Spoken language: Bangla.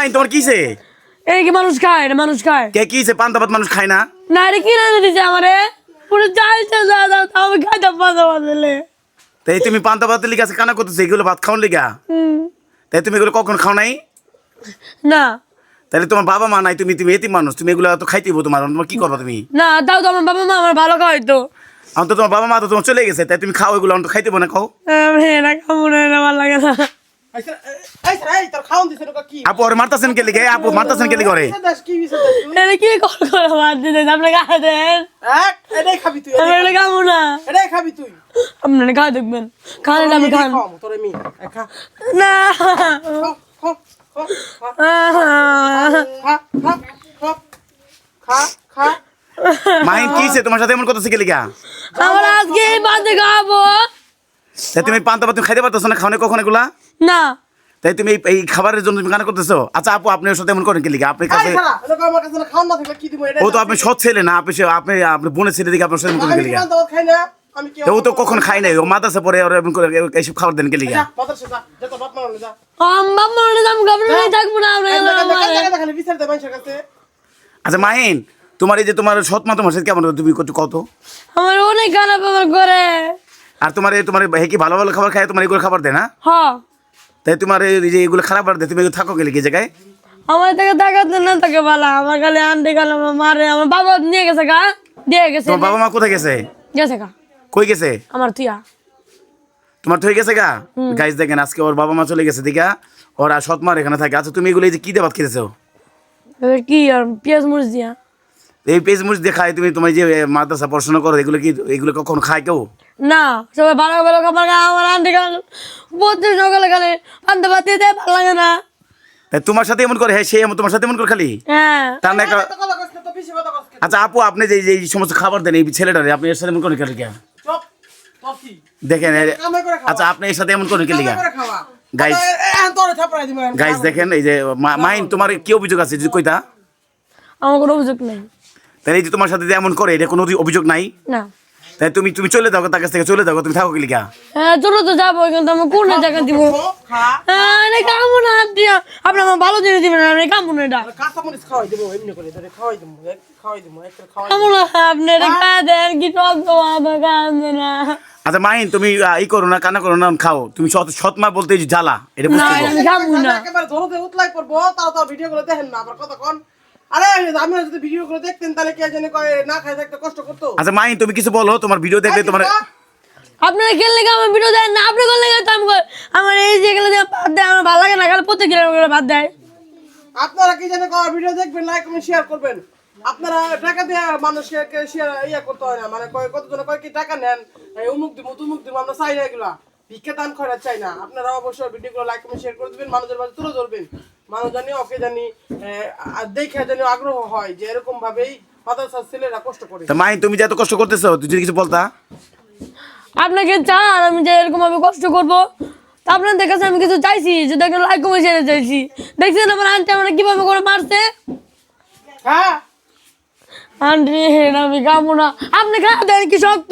মাইন তোমার কিছে? এই কি মানুষ খায়? এটা মানুষ খায়? কে কিছে? পান্তা ভাত মানুষ খায় না? না এটা কি রান্না দিছে আমারে? পুরো চাইছে যা আমি খাইতাম পান্তা ভাত দিলে। তাই তুমি পান্তা ভাতের লিগে আছে কানা করতেছো, এগুলো ভাত খাওয়ার লিগা? তাই তুমি এগুলো কখন খাও নাই? না। তাহলে তোমার বাবা মা নাই, তুমি এতিম মানুষ, তুমি এগুলো তো খাইতেইব। তোমার কি করবা তুমি? না তাও তো আমার বাবা মা আমার ভালো খাওয়াইতো। আমি তো তোমার বাবা মা তো তোমার চলে গেছে, তাই তুমি খাও এগুলো, তো খাইতেইব না? খাও। না খাবো না, ভালো লাগে না। আপু ওরে মারতাছেন কে লিগে? আপু মারতাছেন কে লিগে ওরে? এটা কি করে মার দিতে আপনি খাওয়া দেন? এটাই খাবি তুই, আমি এটা খাবো না। এটাই খাবি তুই। আপনারা খাওয়া দেখবেন, খান এটা আমি খান না। মাইন কিছে তোমার সাথে এমন করতেছে কে লিগা? আমার আজকে বাদে খাবো। তাই তুমি পান্তা ভাত খাইতে পারতেছো না? খাওনে কখন এগুলা? না। তাই তুমি এই খাবারের জন্য তুমি কানা করতেছো? আচ্ছা আপু আপনি ওর সাথে এমন করেন কে লিগা? আপনি কাছে ও তো আপনি সৎ ছেলে না, আপনি আপনি বোনের ছেলে দিকে আপনার সাথে এমন করেন কে লিগা? ও তো কখন খাই নাই, ও মাদ্রাসা পরে ওর এমন করে এইসব খাবার দেন কে লিগা? আচ্ছা মাহিন, তোমার এই যে তোমার সৎ মা তোমার সাথে কেমন তুমি একটু কত? আমার অনেক খারাপ আমার ঘরে। আর তোমার হে কি ভালো ভালো খাবার খায়, তোমার এগুলো খাবার দেয় না? হ্যাঁ। তাই তোমার এই যে এগুলো খারাপ আর দেয়, তুমি থাকো গেলে কি জায়গায়? আমার থেকে তাকাতে না থাকে ভালো, আমার খালি আনতে গেল মারে। আমার বাবা নিয়ে গেছে গা, দিয়ে গেছে। তোমার বাবা মা কোথায় গেছে? গেছে গা। কই গেছে? আমার তুইয়া। তোমার তো হয়ে গেছে গা? গাইজ দেখেন আজকে ওর বাবা মা চলে গেছে দিঘা, ওর আর সৎ মার এখানে থাকে। আচ্ছা তুমি এগুলো এই যে কি দিয়ে ভাত খেতেছো? কি আর পেঁয়াজ মরিচ দিয়া। এই পেঁয়াজ মরিচ দিয়ে খায় তুমি? তোমার যে মাদ্রাসা পড়াশোনা করো এগুলো কি, এগুলো কখন খায় কেউ? না, সবাই ভালো ভালো খাবার খায়, আমার আনতে গেল প্রত্যেক সকালে খালি আনতে ভাত দিয়ে দেয়, ভালো লাগে না। তাই তোমার সাথে এমন করে? হ্যাঁ সে তোমার সাথে এমন করে খালি? হ্যাঁ। তার না আচ্ছা আপু আপনি যে এই সমস্ত খাবার দেন এই ছেলেটারে, আপনি এর সাথে এমন করেন কে? দেখেন আচ্ছা আপনি এর সাথে এমন করেন কে লিগা? গাইজ দেখেন এই যে মাইন তোমার কি অভিযোগ আছে যদি কইতা? আমার কোনো অভিযোগ নেই। তাই এই যে তোমার সাথে যে এমন করে এটা কোনো অভিযোগ নাই? না। তাই তুমি চলে যাও, তার কাছ থেকে চলে যাও, তুমি থাকো কি লিগা? হ্যাঁ চলো তো যাবো, কিন্তু আমি কোন জায়গা দিব? হ্যাঁ কামো না হাত দিয়া, আপনি আমার ভালো জিনিস দিবেন, আমি কামো না এটা। কামো না, আপনি এটা খাওয়া দেন কি টক দেওয়া কামে না। আচ্ছা মাইন তুমি ই করো না, কান্না করো না, খাও। তুমি সৎ মা বলতে যে জ্বালা এটা না, আমি কামো না। একেবারে ধরতে উতলাই পড়বো, তারা তো ভিডিও গুলো দেখেন না আবার কতক্ষণ। আরে আমি যদি ভিডিও গুলো দেখতেন তাহলে কে জানে কয় না খাই থাকতে কষ্ট করতো। আচ্ছা মাইন তুমি কিছু বলো, তোমার ভিডিও দেখলে তোমার আপনারা খেললে আমার ভিডিও দেন না, আপনি করলে আমার এই যে গেলে বাদ দেয়, আমার ভালো লাগে না, খালি প্রত্যেক দিন বাদ দেয়। আপনারা কি জানে কয় ভিডিও দেখবেন, লাইক কমেন্ট শেয়ার করবেন। আপনারা টাকা দিয়ে মানুষকে শেয়ার করতে হয় না, মানে কতজন কয় কি টাকা নেন উমুক দিব তুমুক দিব, আমরা চাই না এগুলা, ভিক্ষা দান খয়রাত চাই না। আপনারা অবশ্যই ভিডিওগুলো লাইক কমেন্ট শেয়ার করে দিবেন, মানুষের মাঝে তুলে ধরবেন, মানুষ জানি ওকে জানি দেখে জানি আগ্রহ হয় যে এরকম ভাবেই মাদ্রাসার ছেলেরা কষ্ট করে। মাইন তুমি যে এত কষ্ট করতেছো, তুই যদি কিছু বলতা? আপনাকে চান আমি যে এরকম ভাবে কষ্ট করবো, তা আপনাদের কাছে আমি কিছু চাইছি, যদি একটা লাইক কমেন্ট শেয়ার চাইছি। দেখছেন আমার আন্টি আমার কিভাবে করে মারছে। হ্যাঁ আন্টি আমি খাবো না, আপনি খাওয়া দেন কি শক্ত।